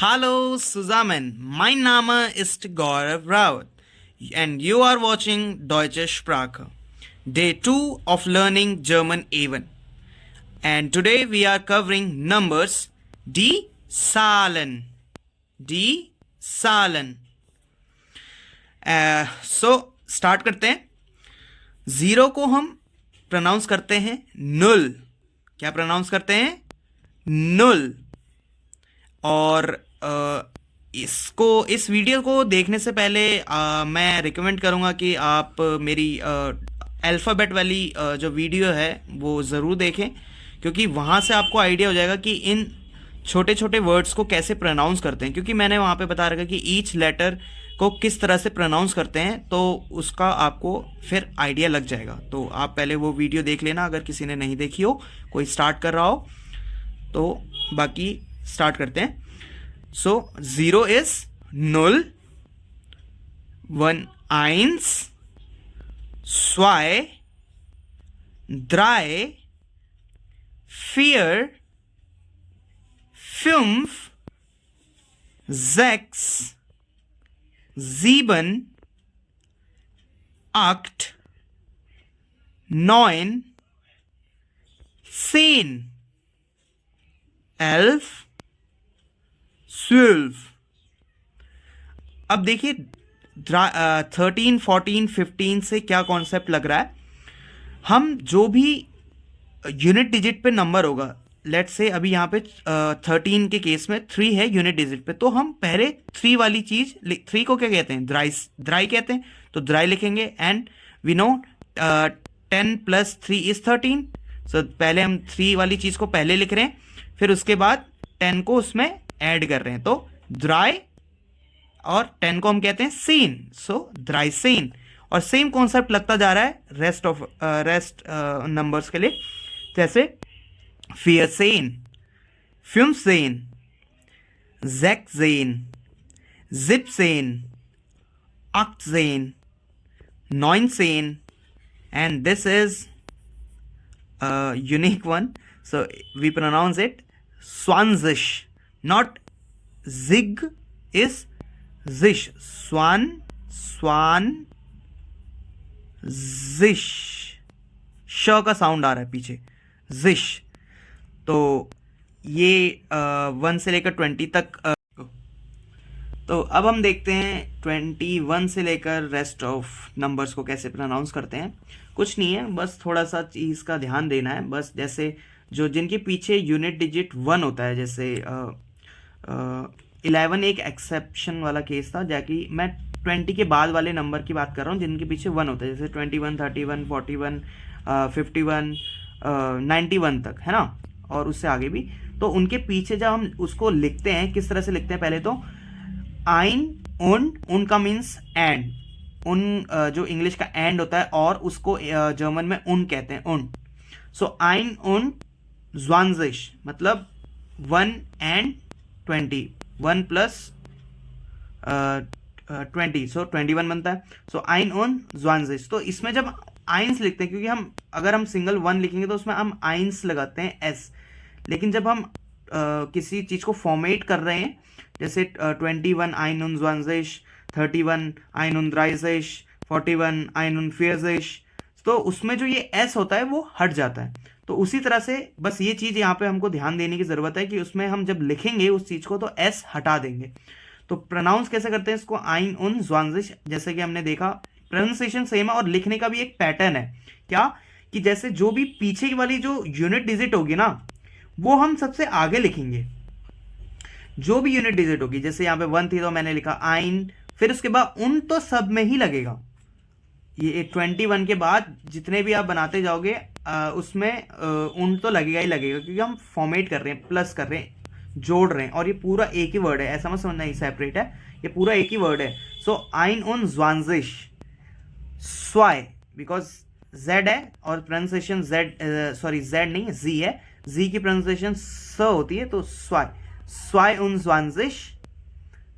Hallo zusammen, mein Name ist Gaurav Rawat and you are watching Deutsche Sprache, Day 2 of learning German A1. And today we are covering numbers die Zahlen. Die Zahlen. Start करते हैं. Zero को हम pronounce करते हैं null. क्या pronounce करते हैं? Null. और इस वीडियो को देखने से पहले मैं रिकमेंड करूँगा कि आप मेरी अल्फ़ाबेट वाली जो वीडियो है वो ज़रूर देखें, क्योंकि वहाँ से आपको आइडिया हो जाएगा कि इन छोटे छोटे वर्ड्स को कैसे प्रोनाउंस करते हैं, क्योंकि मैंने वहाँ पे बता रखा कि ईच लेटर को किस तरह से प्रोनाउंस करते हैं, तो उसका आपको फिर आइडिया लग जाएगा. तो आप पहले वो वीडियो देख लेना अगर किसी ने नहीं देखी हो, कोई स्टार्ट कर रहा हो तो. बाकी स्टार्ट करते हैं. So zero is null, one eins, zwei, drei, vier, fünf, sechs, sieben, acht, neun, 10, 11, 12. अब देखिए 13, 14, 15 से क्या कॉन्सेप्ट लग रहा है. हम जो भी यूनिट डिजिट पे नंबर होगा, लेट्स से अभी यहाँ पे 13 के केस में 3 है यूनिट डिजिट पे, तो हम पहले 3 वाली चीज, 3 को क्या कहते हैं? द्राई कहते हैं. तो द्राई लिखेंगे. And we know 10 + 3 = 13. सो पहले हम 3 वाली चीज को पहले लिख रहे हैं, फिर उसके बाद 10 को उसमें ऐड कर रहे हैं. तो द्राई और 10 को हम कहते हैं सीन. सो द्राई सीन. और सेम कॉन्सेप्ट लगता जा रहा है रेस्ट नंबर्स के लिए. जैसे 14, 15, 16, 17, 18, 19, and this is a unique one. So we pronounce it Swanzish. Not zig, is zish. Swan zish. श का साउंड आ रहा है पीछे. जिश. तो ये 1 से लेकर 20 तक. तो अब हम देखते हैं 21 से लेकर रेस्ट ऑफ नंबर्स को कैसे प्रोनाउंस करते हैं. कुछ नहीं है, बस थोड़ा सा चीज़ का ध्यान देना है. बस जैसे जो जिनके पीछे यूनिट डिजिट 1 होता है, जैसे 11 एक एक्सेप्शन वाला केस था, जाकि मैं 20 के बाद वाले नंबर की बात कर रहा हूँ जिनके पीछे 1 होता है, जैसे 21, 31, 41, 51, 91 तक, है ना, और उससे आगे भी. तो उनके पीछे जब हम उसको लिखते हैं, किस तरह से लिखते हैं? पहले तो आइन उन का मीन्स एंड. उन जो इंग्लिश का एंड होता है, और उसको जर्मन में उन कहते हैं, उन. सो आइन उन ज़्वांज़िश मतलब 1 and 20. 1 + 20, सो 21 बनता है. सो आइन उन ज़्वांज़िश. तो इसमें जब आइंस लिखते हैं, क्योंकि अगर हम सिंगल 1 लिखेंगे तो उसमें हम आइंस लगाते हैं एस. लेकिन जब हम किसी चीज़ को फॉर्मेट कर रहे हैं, जैसे 21 आइन उन ज़्वांज़िश, 31 आइन उन द्राइज़िश, 41 आइन उन फ़ियर्ज़िश, तो उसमें जो ये एस होता है वो हट जाता है. तो उसी तरह से बस ये चीज़ यहाँ पे हमको ध्यान देने की ज़रूरत है कि उसमें हम जब लिखेंगे उस चीज़ को तो एस हटा देंगे. तो प्रोनाउंस कैसे करते हैं इसको? आइन उन ज़्वांज़िश. जैसे कि हमने देखा, प्रोनाउंसिएशन सेम है और लिखने का भी एक पैटर्न है. क्या कि जैसे जो भी पीछे वाली जो यूनिट डिजिट होगी ना, वो हम सबसे आगे लिखेंगे. जो भी यूनिट डिजिट होगी, जैसे यहाँ पे 1 थी तो मैंने लिखा आइन, फिर उसके बाद उन तो सब में ही लगेगा. ये 21 के बाद जितने भी आप बनाते जाओगे उसमें उन तो लगेगा ही लगेगा, क्योंकि हम फॉर्मेट कर रहे हैं, प्लस कर रहे हैं, जोड़ रहे हैं. और ये पूरा एक ही वर्ड है, ऐसा मत समझना ये सेपरेट है, ये पूरा एक ही वर्ड है. सो आइन उन ज़्वांज़िश, स्वाई, बिकॉज जेड है और प्रोनाउंसिएशन जेड, सॉरी जेड नहीं, जी है. जी की प्रोनाउंसिएशन स होती है, तो स्वाई. स्वाई उन ज़्वांज़िश,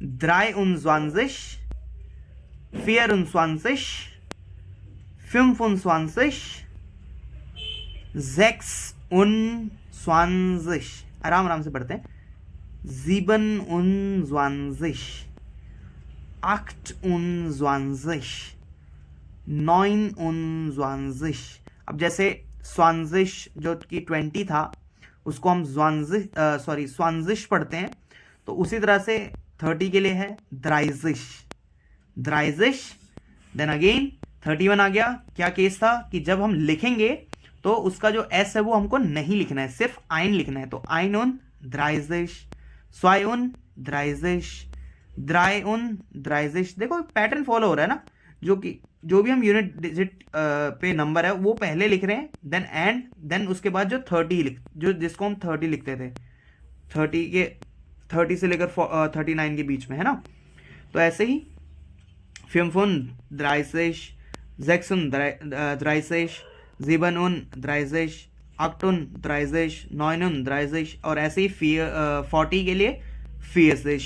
द्राई उन ज़्वांज़िश, vier und 20, 25, 26 आराम आराम से पढ़ते हैं. 27, 28, 29। अब जैसे स्वांजिश जो कि 20 था उसको हम स्वांजिश पढ़ते हैं, तो उसी तरह से 30 के लिए है द्राइजिश। देन अगेन 31 आ गया। क्या केस था कि जब हम लिखेंगे तो उसका जो एस है वो हमको नहीं लिखना है, सिर्फ आइन लिखना है। तो आइन उन द्राइजिश, स्वाई उन द्राइजिश, द्राई उन द्राइजिश। देखो पैटर्न फॉलो हो रहा है ना, जो भी हम यूनिट डिजिट पे नंबर है वो पहले लिख रहे हैं, देन उसके बाद जो 30 जिसको हम 30 लिखते थे, 30 से लेकर 39 के बीच में, है ना। तो ऐसे ही 35 36 37 38 और ऐसे ही 40 के लिए 40।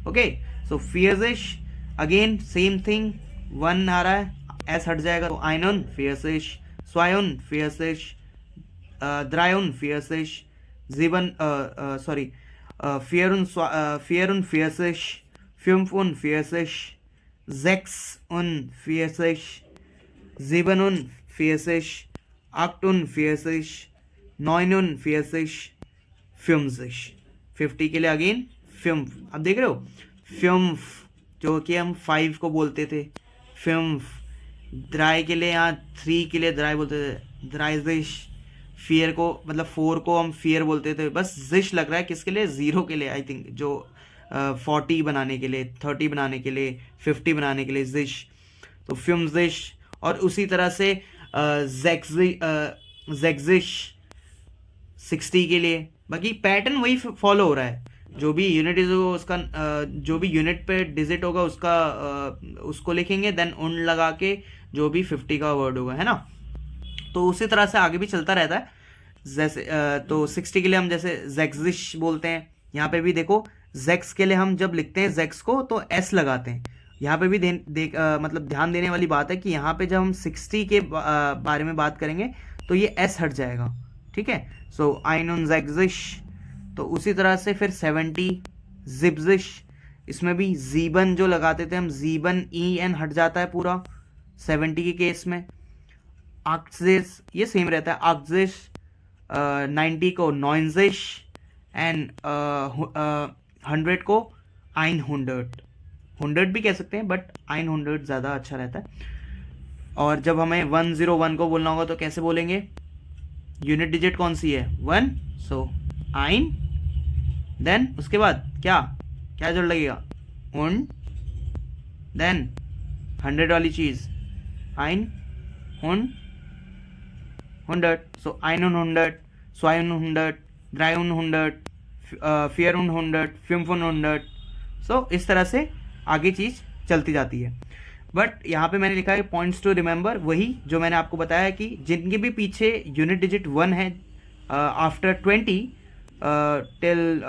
ओके, सो 40 अगेन सेम थिंग, 1 आ रहा है, एस हट जाएगा तो आइनन 40, स्वायन 40, द्रायन 40, फियरुन 40, फियम्फुन 40, Sechsun 40, 47, 48, 49, 50। 50 के लिए अगेन फिम्फ। अब देख रहे हो फिम्फ, जो कि हम 5 को बोलते थे फिम्फ। द्राई के लिए यहाँ 3 के लिए द्राई बोलते थे द्राइजिश। फियर को मतलब 4 को हम फियर बोलते थे। बस जिश लग रहा है किसके लिए, 0 के लिए आई थिंक, जो 40 बनाने के लिए, 30 बनाने के लिए, 50 बनाने के लिए जिश, तो फिम्जिश। और उसी तरह से जेक्जिश 60 के लिए। बाकी पैटर्न वही फॉलो हो रहा है, जो भी यूनिट उसका जो भी यूनिट पे डिजिट होगा उसका उसको लिखेंगे, देन उन लगा के जो भी 50 का वर्ड होगा, है ना। तो उसी तरह से आगे भी चलता रहता है। जैसे तो 60 के लिए हम जैसे जेक्जिश बोलते हैं। यहाँ पे भी देखो जेक्स के लिए हम जब लिखते हैं जेक्स को तो एस लगाते हैं। यहाँ पे भी मतलब ध्यान देने वाली बात है कि यहाँ पे जब हम 60 के बारे में बात करेंगे तो ये एस हट जाएगा, ठीक है। सो आइनन जेक्जिश। तो उसी तरह से फिर 70 जिब्जिश, इसमें भी जीबन जो लगाते थे हम, जीबन ई एन हट जाता है पूरा 70 के केस में। आक्जिश ये सेम रहता है, आक्जिश 90 को नॉइजिश एंड 100 को आइन हुंडर्ड भी कह सकते हैं, बट आइन हुंडर्ड ज़्यादा अच्छा रहता है। और जब हमें 101 को बोलना होगा तो कैसे बोलेंगे, यूनिट डिजिट कौन सी है 1, सो आइन, देन उसके बाद क्या जोड़ लगेगा उन, देन 100 वाली चीज़ आइन हुन हुंडर्ड, सो आइन उन हुंडर्ड, स्वाइन हुंडर्ड, ड्राई उन हुंडर्ड, फियर उन हुंडर्ड, फिम्फुन हुंडर्ड। सो इस तरह से आगे चीज़ चलती जाती है। बट यहाँ पे मैंने लिखा है पॉइंट्स टू रिमेंबर, वही जो मैंने आपको बताया कि जिनके भी पीछे यूनिट डिजिट 1 है आफ्टर 20 टिल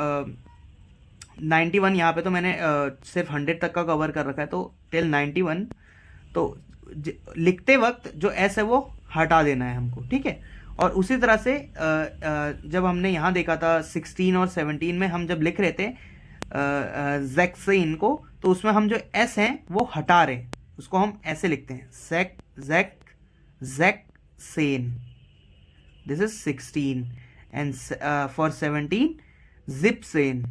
91, यहाँ पे तो मैंने सिर्फ 100 तक का कवर कर रखा है, तो टिल 91, तो लिखते वक्त जो एस है वो हटा देना है हमको, ठीक है। और उसी तरह से जब हमने यहाँ देखा था 16 और 17 में हम जब लिख रहे थे जैक्सिन को, तो उसमें हम जो एस हैं वो हटा रहे हैं, उसको हम ऐसे लिखते हैं ज़ैक्सेन, दिस इज 16, एंड फॉर 17 जिपसेन,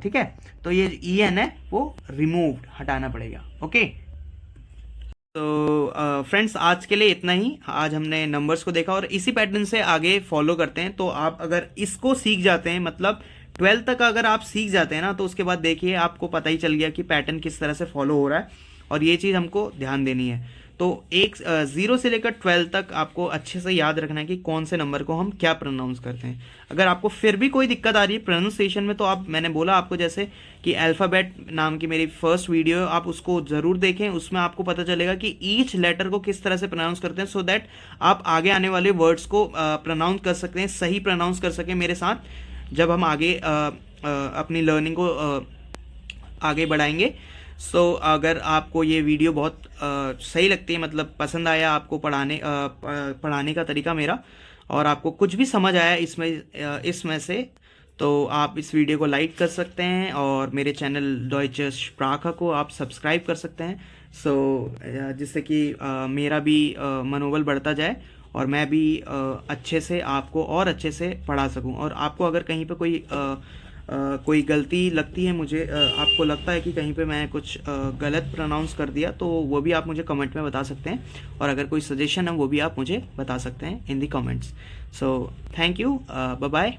ठीक है। तो ये ई एन है वो रिमूव्ड, हटाना पड़ेगा, ओके। तो फ्रेंड्स आज के लिए इतना ही। आज हमने नंबर्स को देखा और इसी पैटर्न से आगे फॉलो करते हैं। तो आप अगर इसको सीख जाते हैं, मतलब 12 तक अगर आप सीख जाते हैं ना, तो उसके बाद देखिए आपको पता ही चल गया कि पैटर्न किस तरह से फॉलो हो रहा है, और ये चीज़ हमको ध्यान देनी है। तो 0 से लेकर 12 तक आपको अच्छे से याद रखना है कि कौन से नंबर को हम क्या प्रोनाउंस करते हैं। अगर आपको फिर भी कोई दिक्कत आ रही है प्रोनाउंसिएशन में, तो आप, मैंने बोला आपको जैसे कि अल्फ़ाबेट नाम की मेरी फर्स्ट वीडियो है, आप उसको ज़रूर देखें। उसमें आपको पता चलेगा कि ईच लेटर को किस तरह से प्रोनाउंस करते हैं, सो दैट आप आगे आने वाले वर्ड्स को प्रोनाउंस कर सकते हैं, सही प्रोनाउंस कर सकें मेरे साथ, जब हम आगे अपनी लर्निंग को आगे बढ़ाएंगे। सो अगर आपको ये वीडियो बहुत सही लगती है, मतलब पसंद आया आपको पढ़ाने का तरीका मेरा, और आपको कुछ भी समझ आया इसमें से, तो आप इस वीडियो को लाइक कर सकते हैं और मेरे चैनल डॉयचे स्प्राखा को आप सब्सक्राइब कर सकते हैं। जिससे कि मेरा भी मनोबल बढ़ता जाए और मैं भी अच्छे से आपको और अच्छे से पढ़ा सकूं। और आपको अगर कहीं पे कोई गलती लगती है, मुझे आपको लगता है कि कहीं पे मैं कुछ गलत प्रोनाउंस कर दिया, तो वो भी आप मुझे कमेंट में बता सकते हैं। और अगर कोई सजेशन है वो भी आप मुझे बता सकते हैं in the comments. So thank you, bye bye.